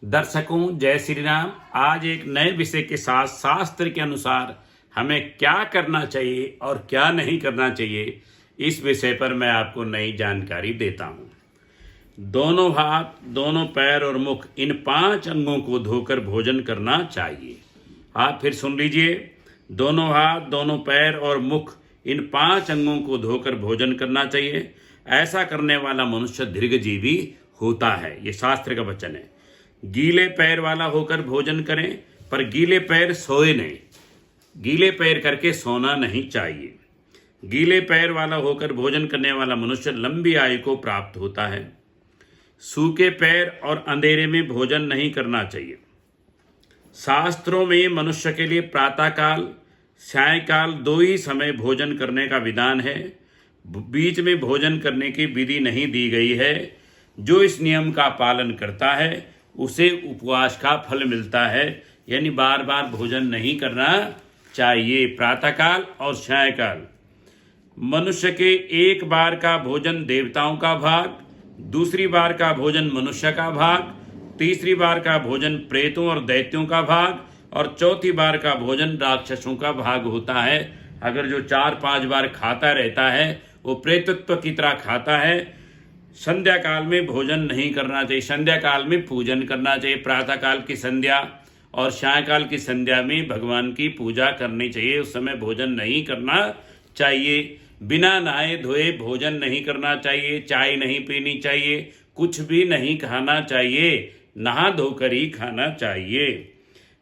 दर्शकों, जय श्री राम। आज एक नए विषय के साथ शास्त्र के अनुसार हमें क्या करना चाहिए और क्या नहीं करना चाहिए, इस विषय पर मैं आपको नई जानकारी देता हूँ। दोनों हाथ, दोनों पैर और मुख, इन 5 अंगों को धोकर भोजन करना चाहिए। आप फिर सुन लीजिए। दोनों हाथ, दोनों पैर और मुख, इन 5 अंगों को धोकर भोजन करना चाहिए। ऐसा करने वाला मनुष्य दीर्घजीवी होता है। ये शास्त्र का वचन है। गीले पैर वाला होकर भोजन करें, पर गीले पैर सोए नहीं। गीले पैर करके सोना नहीं चाहिए। गीले पैर वाला होकर भोजन करने वाला मनुष्य लंबी आयु को प्राप्त होता है। सूखे पैर और अंधेरे में भोजन नहीं करना चाहिए। शास्त्रों में मनुष्य के लिए प्रातःकाल, सायंकाल 2 ही समय भोजन करने का विधान है। बीच में भोजन करने की विधि नहीं दी गई है। जो इस नियम का पालन करता है उसे उपवास का फल मिलता है। यानी बार बार भोजन नहीं करना चाहिए। प्रातःकाल और सायंकाल। मनुष्य के एक बार का भोजन देवताओं का भाग, दूसरी बार का भोजन मनुष्य का भाग, तीसरी बार का भोजन प्रेतों और दैत्यों का भाग और चौथी बार का भोजन राक्षसों का भाग होता है। अगर जो 4-5 बार खाता रहता है वो प्रेतत्व की तरह खाता है। संध्या काल में भोजन नहीं करना चाहिए। संध्या काल में पूजन करना चाहिए। प्रातःकाल की संध्या और सायंकाल की संध्या में भगवान की पूजा करनी चाहिए। उस समय भोजन नहीं करना चाहिए। बिना नहाए धोए भोजन नहीं करना चाहिए। चाय नहीं पीनी चाहिए। कुछ भी नहीं खाना चाहिए। नहा धोकर ही खाना चाहिए।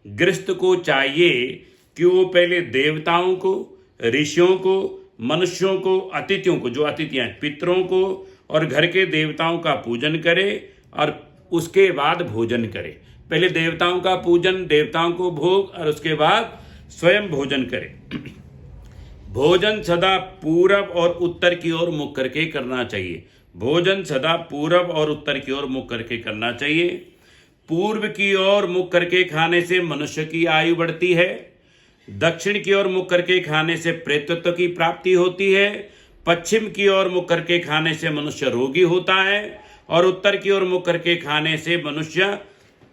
गृहस्थ को चाहिए कि वो पहले देवताओं को, ऋषियों को, मनुष्यों को, अतिथियों को, जो अतिथि हैं, पितरों को और घर के देवताओं का पूजन करे और उसके बाद भोजन करे। पहले देवताओं का पूजन, देवताओं को भोग और उसके बाद स्वयं भोजन करे। भोजन सदा पूरब और उत्तर की ओर मुख करके करना चाहिए। भोजन सदा पूरब और उत्तर की ओर मुख करके करना चाहिए। पूर्व की ओर मुख करके खाने से मनुष्य की आयु बढ़ती है। दक्षिण की ओर मुख करके खाने से प्रेतत्व की प्राप्ति होती है। पश्चिम की ओर मुख करके खाने से मनुष्य रोगी होता है और उत्तर की ओर मुख करके खाने से मनुष्य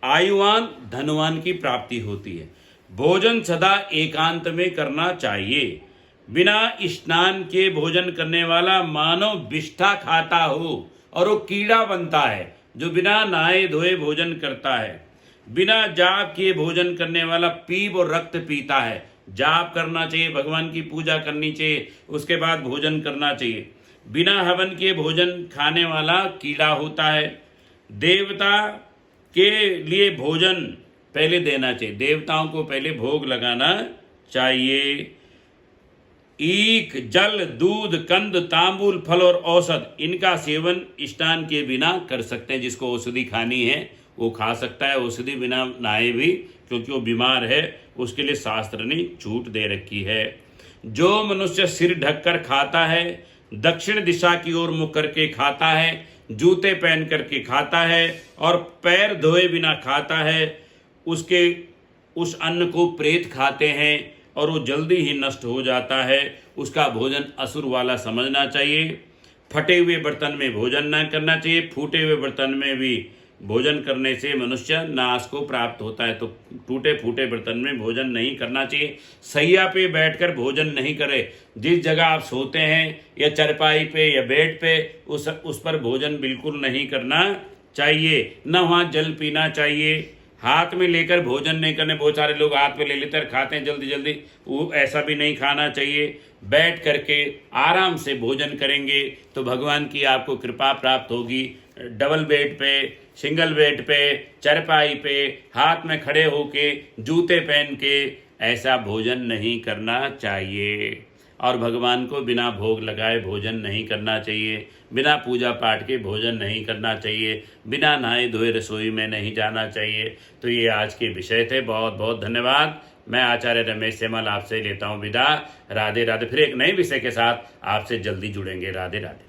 आयुवान, धनवान की प्राप्ति होती है। भोजन सदा एकांत में करना चाहिए। बिना स्नान के भोजन करने वाला मानो विष्ठा खाता हो और वो कीड़ा बनता है जो बिना नहाए धोए भोजन करता है। बिना जाप किए भोजन करने वाला पीप और रक्त पीता है। जाप करना चाहिए, भगवान की पूजा करनी चाहिए, उसके बाद भोजन करना चाहिए। बिना हवन के भोजन खाने वाला कीड़ा होता है। देवता के लिए भोजन पहले देना चाहिए। देवताओं को पहले भोग लगाना चाहिए। ईख, जल, दूध, कंद, तांबूल, फल और औषध, इनका सेवन स्नान के बिना कर सकते हैं। जिसको औषधि खानी है वो खा सकता है, औषधि बिना नहाए भी, क्योंकि वो बीमार है, उसके लिए शास्त्र ने छूट दे रखी है। जो मनुष्य सिर ढककर खाता है, दक्षिण दिशा की ओर मुख करके खाता है, जूते पहन करके खाता है और पैर धोए बिना खाता है, उस अन्न को प्रेत खाते हैं और वो जल्दी ही नष्ट हो जाता है। उसका भोजन असुर वाला समझना चाहिए। फटे हुए बर्तन में भोजन न करना चाहिए। फूटे हुए बर्तन में भी भोजन करने से मनुष्य नाश को प्राप्त होता है। तो टूटे फूटे बर्तन में भोजन नहीं करना चाहिए। सैया पे बैठकर भोजन नहीं करें। जिस जगह आप सोते हैं या चारपाई पे या बेड पे, उस पर भोजन बिल्कुल नहीं करना चाहिए। न वहाँ जल पीना चाहिए। हाथ में लेकर भोजन नहीं करने। बहुत सारे लोग हाथ में ले लेकर खाते हैं जल्दी जल्दी, वो ऐसा भी नहीं खाना चाहिए। बैठ करके आराम से भोजन करेंगे तो भगवान की आपको कृपा प्राप्त होगी। डबल बेड पे, सिंगल बेड पे, चारपाई पे, हाथ में खड़े होके, जूते पहन के ऐसा भोजन नहीं करना चाहिए। और भगवान को बिना भोग लगाए भोजन नहीं करना चाहिए। बिना पूजा पाठ के भोजन नहीं करना चाहिए। बिना नहाए धोए रसोई में नहीं जाना चाहिए। तो ये आज के विषय थे। बहुत बहुत धन्यवाद। मैं आचार्य रमेश सेमल आपसे लेता हूँ विदा। राधे राधे। फिर एक नए विषय के साथ आपसे जल्दी जुड़ेंगे। राधे राधे।